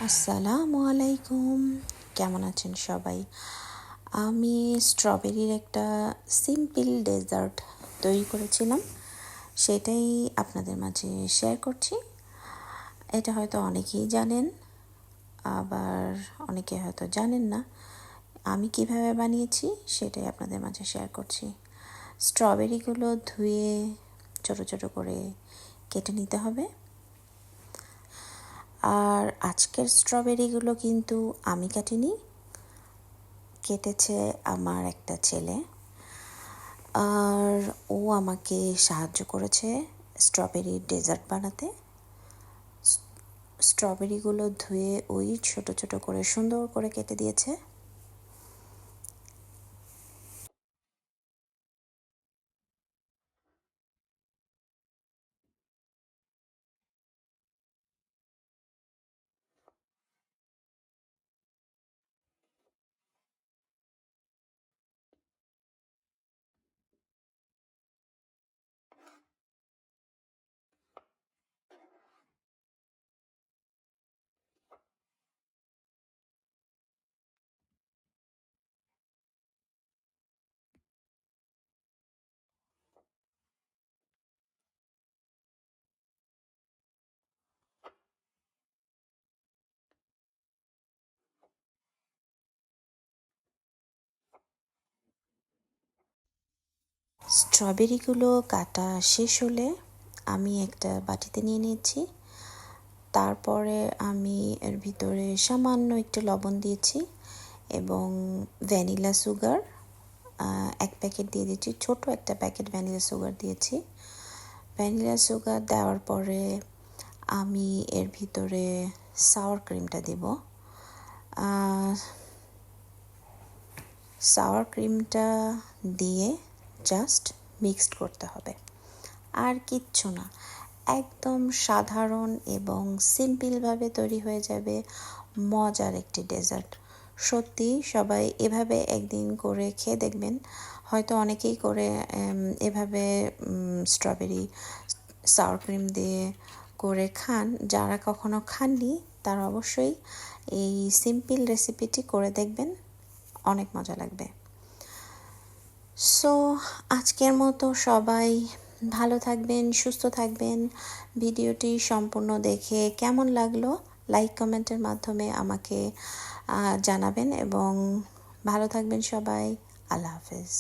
আসসালামু আলাইকুম, কেমন আছেন সবাই? আমি স্ট্রবেরির একটা সিম্পল ডেজার্ট তৈরি করেছিলাম, সেটাই আপনাদের মাঝে শেয়ার করছি। এটা হয়তো অনেকেই জানেন, আবার অনেকে হয়তো জানেন না। আমি কিভাবে বানিয়েছি সেটাই আপনাদের মাঝে শেয়ার করছি। স্ট্রবেরিগুলো ধুয়ে ছোট ছোট করে কেটে নিতে হবে। আর আজকের স্ট্রবেরিগুলো কিন্তু আমি কাটিনি, কেটেছে আমার একটা ছেলে। আর ও আমাকে সাহায্য করেছে স্ট্রবেরি ডেজার্ট বানাতে। স্ট্রবেরিগুলো ধুয়ে ওই ছোট ছোট করে সুন্দর করে কেটে দিয়েছে। স্ট্রবেরিগুলো কাটা শেষ হলে আমি একটা বাটিতে নিয়ে নিয়েছি। তারপরে আমি এর ভিতরে সামান্য একটু লবণ দিয়েছি এবং ভ্যানিলা সুগার এক প্যাকেট দিয়ে দিয়েছি, ছোট একটা প্যাকেট ভ্যানিলা সুগার দিয়েছি। ভ্যানিলা সুগার দেওয়ার পরে আমি এর ভিতরে সাওয়ার ক্রিমটা দেব। সাওয়ার ক্রিমটা দিয়ে জাস্ট মিক্সড করতে হবে, আর কিচ্ছু না। একদম সাধারণ এবং সিম্পলভাবে তৈরি হয়ে যাবে মজার একটি ডেজার্ট। সত্যি সবাই এভাবে একদিন করে খেয়ে দেখবেন। হয়তো অনেকেই করে এভাবে স্ট্রবেরি সাওয়ার ক্রিম দিয়ে করে খান। যারা কখনো খাননি তারা অবশ্যই এই সিম্পল রেসিপিটি করে দেখবেন, অনেক মজা লাগবে। সো আজকের মতো সবাই ভালো থাকবেন, সুস্থ থাকবেন। ভিডিওটি সম্পূর্ণ দেখে কেমন লাগলো লাইক কমেন্টের মাধ্যমে আমাকে জানাবেন এবং ভালো থাকবেন সবাই। আল্লাহ হাফেজ।